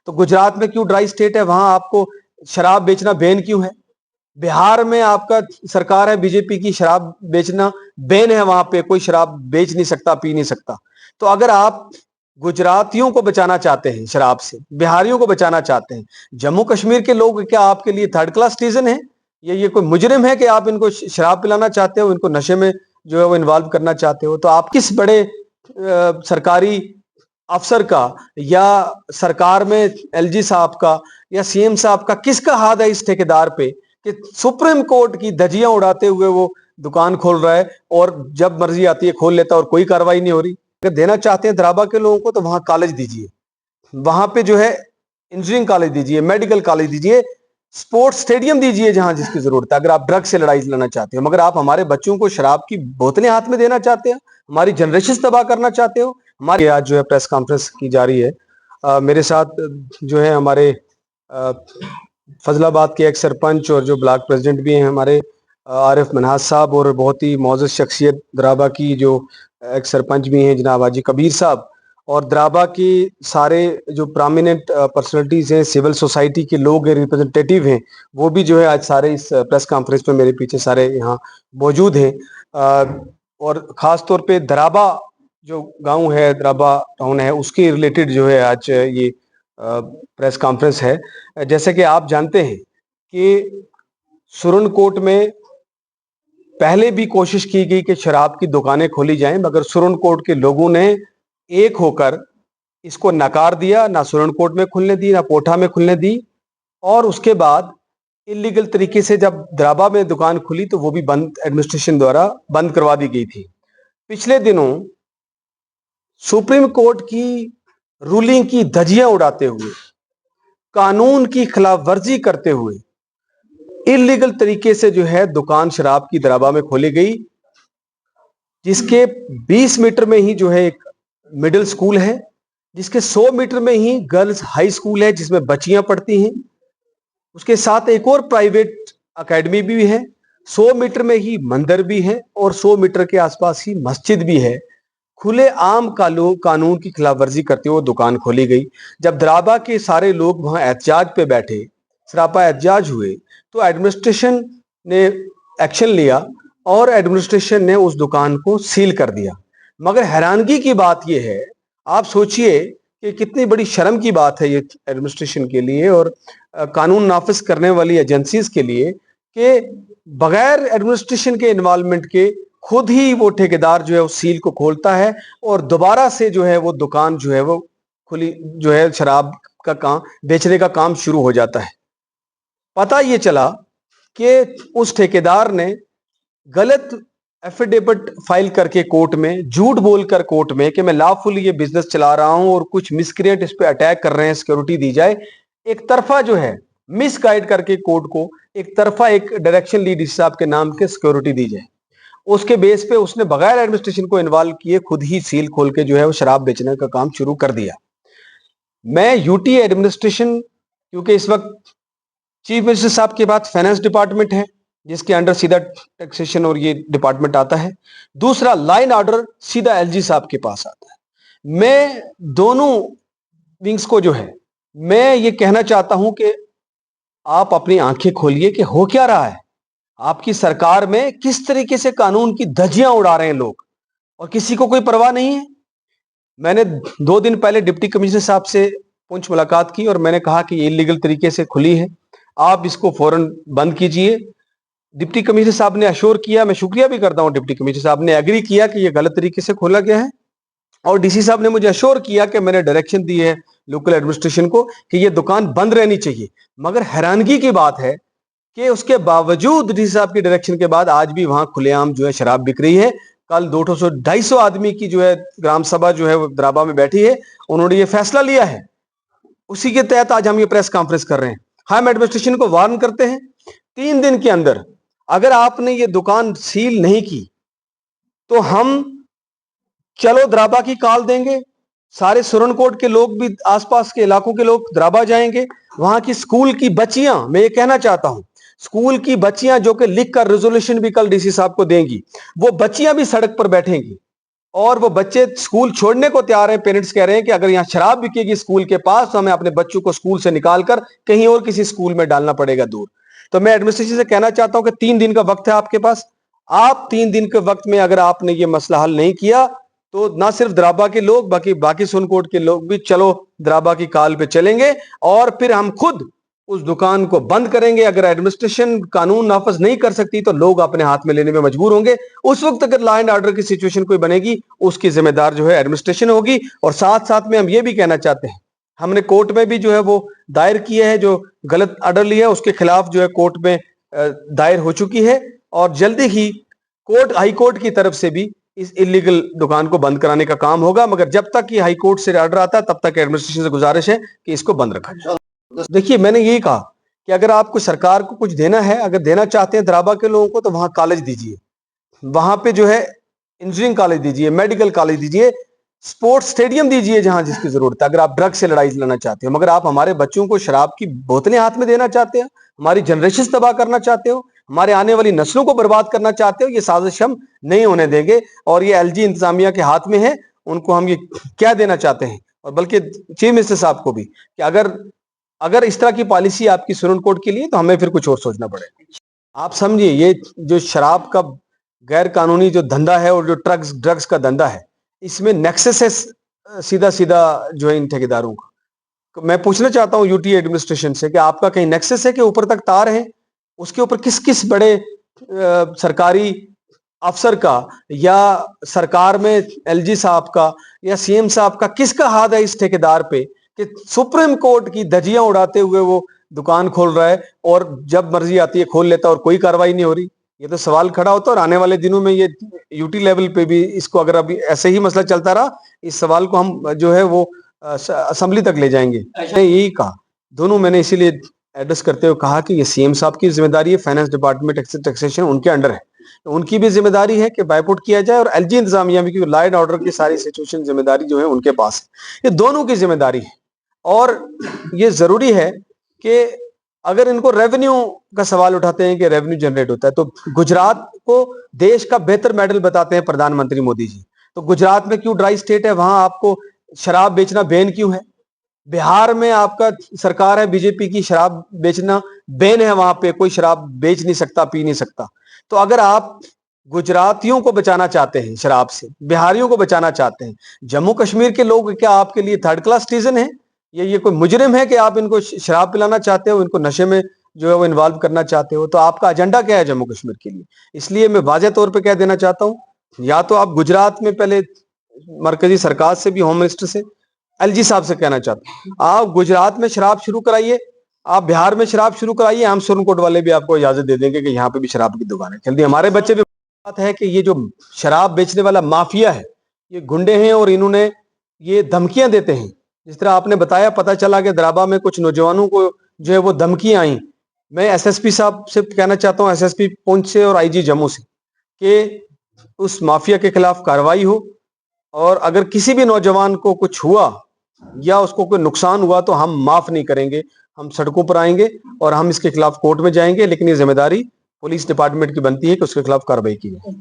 تو گجرات میں کیوں ڈرائی اسٹیٹ ہے, وہاں آپ کو شراب بیچنا بین کیوں ہے؟ بہار میں آپ کا سرکار ہے بی جے پی کی, شراب بیچنا بین ہے, وہاں پہ کوئی شراب بیچ نہیں سکتا, پی نہیں سکتا. تو اگر آپ گجراتیوں کو بچانا چاہتے ہیں شراب سے, بہاریوں کو بچانا چاہتے ہیں, جموں کشمیر کے لوگ کیا آپ کے لیے تھرڈ کلاس سٹیزن ہیں؟ یہ کوئی مجرم ہے کہ آپ ان کو شراب پلانا چاہتے ہو, ان کو نشے میں جو ہے وہ انوالو کرنا چاہتے ہو؟ تو آپ کس بڑے سرکاری افسر کا یا سرکار میں ایل جی صاحب کا یا سی ایم صاحب کا کس کا ہاتھ ہے اس ٹھیکیدار پہ کہ سپریم کورٹ کی دھجیاں اڑاتے ہوئے وہ دکان کھول رہا ہے اور جب مرضی آتی ہے کھول لیتا ہے اور کوئی کاروائی نہیں ہو رہی؟ اگر دینا چاہتے ہیں درابا کے لوگوں کو تو وہاں کالج دیجیے, وہاں پہ جو ہے انجینئرنگ کالج دیجیے, میڈیکل کالج دیجیے, سپورٹس اسٹیڈیم دیجیے جہاں جس کی ضرورت ہے, اگر آپ ڈرگ سے لڑائی لڑنا چاہتے ہو. مگر آپ ہمارے بچوں کو شراب کی بوتلیں ہاتھ میں دینا چاہتے ہیں, ہماری جنریشن تباہ کرنا چاہتے ہو. ہماری آج جو ہے پریس کانفرنس کی جا رہی ہے, میرے ساتھ جو ہے ہمارے فضل آباد کے ایک سرپنچ اور جو بلاک پریزیڈنٹ بھی ہیں ہمارے عارف منہاس صاحب, اور بہت ہی معزز شخصیت درابا کی جو ایک سرپنچ بھی ہیں جناب حاجی کبیر صاحب, اور درابا کی سارے جو پرامیننٹ پرسنالٹیز ہیں, سول سوسائٹی کے لوگ ہیں, ریپرزنٹیٹیو ہیں, وہ بھی جو ہے آج سارے اس پریس کانفرنس میں میرے پیچھے سارے یہاں موجود ہیں. اور خاص طور پہ درابا جو گاؤں ہے, درابا ٹاؤن ہے, اس کے ریلیٹڈ جو ہے آج یہ پریس کانفرنس ہے. جیسے کہ آپ جانتے ہیں کہ سرن کوٹ میں پہلے بھی کوشش کی گئی کہ شراب کی دکانیں کھولی جائیں, مگر سرن کوٹ کے لوگوں نے ایک ہو کر اس کو نکار دیا, نہ سرن کوٹ میں کھلنے دی, نہ کوٹھا میں کھلنے دی. اور اس کے بعد انلیگل طریقے سے جب درابا میں دکان کھلی تو وہ بھی بند, ایڈمنسٹریشن دوارا بند کروا دی گئی تھی. پچھلے دنوں سپریم کورٹ کی رولنگ کی دھجیاں اڑاتے ہوئے, قانون کی خلاف ورزی کرتے ہوئے انلیگل طریقے سے جو ہے دکان شراب کی درابا میں کھولی گئی, جس کے 20 میٹر میں ہی جو ہے ایک مڈل سکول ہے, جس کے 100 میٹر میں ہی گرلز ہائی سکول ہے جس میں بچیاں پڑھتی ہیں, اس کے ساتھ ایک اور پرائیویٹ اکیڈمی بھی ہے, 100 میٹر میں ہی مندر بھی ہے, اور 100 میٹر کے آس پاس ہی مسجد بھی ہے. کھلے عام قانون کی خلاف ورزی کرتے ہوئے دکان کھولی گئی. جب درابا کے سارے لوگ وہاں احتجاج پہ بیٹھے, سراپا احتجاج ہوئے, تو ایڈمنسٹریشن نے ایکشن لیا اور ایڈمنسٹریشن نے اس دکان کو سیل کر دیا. مگر حیرانگی کی بات یہ ہے, آپ سوچئے کہ کتنی بڑی شرم کی بات ہے یہ ایڈمنسٹریشن کے لیے اور قانون نافذ کرنے والی ایجنسیز کے لیے, کہ بغیر ایڈمنسٹریشن کے انوالومنٹ کے خود ہی وہ ٹھیکیدار جو ہے وہ سیل کو کھولتا ہے اور دوبارہ سے جو ہے وہ دکان جو ہے وہ کھلی جو ہے شراب کا کام بیچنے کا کام شروع ہو جاتا ہے. پتہ یہ چلا کہ اس ٹھیکیدار نے غلط ایفیڈیوٹ فائل کر کے کورٹ میں, جھوٹ بول کر کورٹ میں کہ میں لافلی یہ بزنس چلا رہا ہوں اور کچھ مسکرینٹ اس پہ اٹیک کر رہے ہیں, سیکورٹی دی جائے, ایک طرفہ جو ہے مس گائیڈ کر کے کورٹ کو ایک طرفہ ایک ڈائریکشن لی ڈی سی صاحب کے نام کے سیکورٹی دی جائے. اس کے بیس پہ اس نے بغیر ایڈمنسٹریشن کو انوالو کیے خود ہی سیل کھول کے جو ہے وہ شراب بیچنے کا کام شروع کر دیا. میں یو ٹی ایڈمنسٹریشن, کیونکہ اس وقت چیف منسٹر صاحب کے بعد فائنانس ڈپارٹمنٹ ہے جس کے انڈر سیدھا ٹیکسیشن اور یہ ڈپارٹمنٹ آتا ہے, دوسرا لائن آرڈر سیدھا ایل جی صاحب کے پاس آتا ہے. میں دونوں ونگز کو جو ہے میں یہ کہنا چاہتا ہوں کہ آپ اپنی آنکھیں کھولیے کہ ہو کیا رہا ہے. آپ کی سرکار میں کس طریقے سے قانون کی دھجیاں اڑا رہے ہیں لوگ, اور کسی کو کوئی پرواہ نہیں ہے. میں نے 2 دن پہلے ڈپٹی کمشنر صاحب سے پونچھ ملاقات کی اور میں نے کہا کہ یہ انلیگل طریقے سے کھلی ہے, آپ اس کو فوراً بند کیجئے. ڈپٹی کمشنر صاحب نے اشور کیا, میں شکریہ بھی کرتا ہوں, ڈپٹی کمشنر صاحب نے ایگری کیا کہ یہ غلط طریقے سے کھولا گیا ہے, اور ڈی سی صاحب نے مجھے اشور کیا کہ میں نے ڈائریکشن دی ہے لوکل ایڈمنسٹریشن کو کہ یہ دکان بند رہنی چاہیے. مگر حیرانگی کی بات ہے کہ اس کے باوجود ڈی سی صاحب کی ڈائریکشن کے بعد آج بھی وہاں کھلے عام جو ہے شراب بک رہی ہے. کل 200-250 آدمی کی جو ہے گرام سبھا جو ہے وہ درابا میں بیٹھی ہے, انہوں نے یہ فیصلہ لیا ہے, اسی کے تحت آج ہم یہ پریس کانفرنس کر رہے ہیں. ہم ایڈمنسٹریشن کو وارن کرتے ہیں 3 دن کے اندر اگر آپ نے یہ دکان سیل نہیں کی تو ہم چلو درابا کی کال دیں گے, سارے سرن کوٹ کے لوگ بھی آس پاس کے علاقوں کے لوگ درابا جائیں گے, وہاں کی سکول کی بچیاں, میں یہ کہنا چاہتا ہوں سکول کی بچیاں جو کہ لکھ کر ریزولوشن بھی کل ڈی سی صاحب کو دیں گی, وہ بچیاں بھی سڑک پر بیٹھیں گی اور وہ بچے اسکول چھوڑنے کو تیار ہیں. پیرنٹس کہہ رہے ہیں کہ اگر یہاں شراب بکے گی اسکول کے پاس تو ہمیں اپنے بچوں کو اسکول سے نکال کر کہیں اور کسی اسکول میں ڈالنا پڑے گا دور. تو میں ایڈمنسٹریشن سے کہنا چاہتا ہوں کہ 3 دن کا وقت ہے آپ کے پاس. آپ 3 دن کے وقت میں اگر آپ نے یہ مسئلہ حل نہیں کیا تو نہ صرف درابا کے لوگ باقی سونکوٹ کے لوگ بھی چلو درابا کی کال پہ چلیں گے اور پھر ہم خود اس دکان کو بند کریں گے. اگر ایڈمنسٹریشن قانون نافذ نہیں کر سکتی تو لوگ اپنے ہاتھ میں لینے میں مجبور ہوں گے. اس وقت اگر لا اینڈ آرڈر کی سچویشن کوئی بنے گی اس کی ذمہ دار جو ہے ایڈمنسٹریشن ہوگی. اور ساتھ ساتھ میں ہم یہ بھی کہنا چاہتے ہیں, ہم نے کورٹ میں بھی جو ہے وہ دائر کیا ہے, جو غلط آرڈر لیا ہے اس کے خلاف جو ہے کورٹ میں دائر ہو چکی ہے, اور جلدی ہی ہائی کورٹ کی طرف سے بھی اس انلیگل دکان کو بند کرانے کا کام ہوگا. مگر جب تک یہ ہائی کورٹ سے آرڈر آتا ہے تب تک ایڈمنسٹریشن سے گزارش ہے کہ اس کو بند رکھا جائے. دیکھیے میں نے یہی کہا کہ اگر آپ کو سرکار کو کچھ دینا ہے, اگر دینا چاہتے ہیں درابا کے لوگوں کو, تو وہاں کالج دیجیے, وہاں پہ جو ہے انجینئرنگ کالج دیجیے, میڈیکل کالج دیجیے, سپورٹس اسٹیڈیم دیجیے جہاں جس کی ضرورت ہے. اگر آپ ڈرگ سے لڑائی لڑنا چاہتے ہو, مگر آپ ہمارے بچوں کو شراب کی بوتلیں ہاتھ میں دینا چاہتے ہو, ہماری جنریشن تباہ کرنا چاہتے ہو, ہمارے آنے والی نسلوں کو برباد کرنا چاہتے ہو, یہ سازش ہم نہیں ہونے دیں گے. اور یہ ایل جی انتظامیہ کے ہاتھ میں ہے, ان کو ہم یہ کیا دینا چاہتے ہیں, اور بلکہ چیف منسٹر صاحب کو بھی, کہ اگر اس طرح کی پالیسی آپ کی سپریم کورٹ کے لیے تو ہمیں پھر کچھ اور سوچنا پڑے گا. آپ سمجھیے یہ جو شراب کا غیر قانونی جو دھندا ہے اور جو ڈرگز کا دھندا ہے, اس میں نیکسس ہے سیدھا جو ہے ان ٹھیکیداروں کا. میں پوچھنا چاہتا ہوں یو ٹی ایڈمنسٹریشن سے کہ آپ کا کہیں نیکسس ہے کہ اوپر تک تار ہے, اس کے اوپر کس بڑے سرکاری افسر کا یا سرکار میں ایل جی صاحب کا یا سی ایم صاحب کا کس کا ہاتھ ہے اس ٹھیکیدار پہ کہ سپریم کورٹ کی دھجیاں اڑاتے ہوئے وہ دکان کھول رہا ہے اور جب مرضی آتی ہے کھول لیتا اور کوئی کاروائی نہیں ہو رہی. یہ تو سوال کھڑا ہوتا ہے, اور آنے والے دنوں میں یہ یو ٹی لیول پہ بھی اس کو اگر ابھی ایسے ہی مسئلہ چلتا رہا, اس سوال کو ہم جو ہے وہ اسمبلی تک لے جائیں گے. یہی کہا دونوں, میں نے اسی لیے ایڈریس کرتے ہوئے کہا کہ یہ سی ایم صاحب کی ذمہ داری ہے, فائنانس ڈپارٹمنٹ ٹیکسیشن ان کے انڈر ہے, ان کی بھی ذمہ داری ہے کہ بائیپوٹ کیا جائے, اور ایل جی انتظامیہ بھی, کیونکہ لا اینڈ آرڈر کی ساری سچویشن ذمہ داری جو ہے ان کے پاس ہے. یہ دونوں کی ذمہ داری ہے, اور یہ ضروری ہے کہ اگر ان کو ریونیو کا سوال اٹھاتے ہیں کہ ریونیو جنریٹ ہوتا ہے, تو گجرات کو دیش کا بہتر میڈل بتاتے ہیں پردھان منتری مودی جی, تو گجرات میں کیوں ڈرائی اسٹیٹ ہے, وہاں آپ کو شراب بیچنا بین کیوں ہے؟ بہار میں آپ کا سرکار ہے بی جے پی کی, شراب بیچنا بین ہے, وہاں پہ کوئی شراب بیچ نہیں سکتا, پی نہیں سکتا. تو اگر آپ گجراتیوں کو بچانا چاہتے ہیں شراب سے, بہاریوں کو بچانا چاہتے ہیں, جموں کشمیر کے لوگ کیا آپ کے لیے تھرڈ کلاس سٹیزن ہیں؟ یہ کوئی مجرم ہے کہ آپ ان کو شراب پلانا چاہتے ہو, ان کو نشے میں جو ہے وہ انوالو کرنا چاہتے ہو؟ تو آپ کا ایجنڈا کیا ہے جموں کشمیر کے لیے؟ اس لیے میں واضح طور پہ کہہ دینا چاہتا ہوں, یا تو آپ گجرات میں پہلے مرکزی سرکار سے بھی, ہوم منسٹر سے, ایل جی صاحب سے کہنا چاہتا ہوں آپ گجرات میں شراب شروع کرائیے, آپ بہار میں شراب شروع کرائیے, ہم سپریم کورٹ والے بھی آپ کو اجازت دے دیں گے کہ یہاں پہ بھی شراب کی دکان ہے. جلدی ہمارے بچے بھی بات ہے کہ یہ جو شراب بیچنے والا مافیا ہے یہ گنڈے ہیں, اور انہوں نے یہ دھمکیاں دیتے ہیں. جس طرح آپ نے بتایا, پتہ چلا کہ درابا میں کچھ نوجوانوں کو جو ہے وہ دھمکیاں آئیں. میں ایس ایس پی صاحب سے کہنا چاہتا ہوں, ایس ایس پی پونچھ سے اور آئی جی جموں سے, کہ اس مافیا کے خلاف کارروائی ہو, اور اگر کسی بھی نوجوان کو کچھ ہوا یا اس کو کوئی نقصان ہوا تو ہم معاف نہیں کریں گے, ہم سڑکوں پر آئیں گے اور ہم اس کے خلاف کورٹ میں جائیں گے. لیکن یہ ذمہ داری پولیس ڈپارٹمنٹ کی بنتی ہے کہ اس کے خلاف کارروائی کی جائے.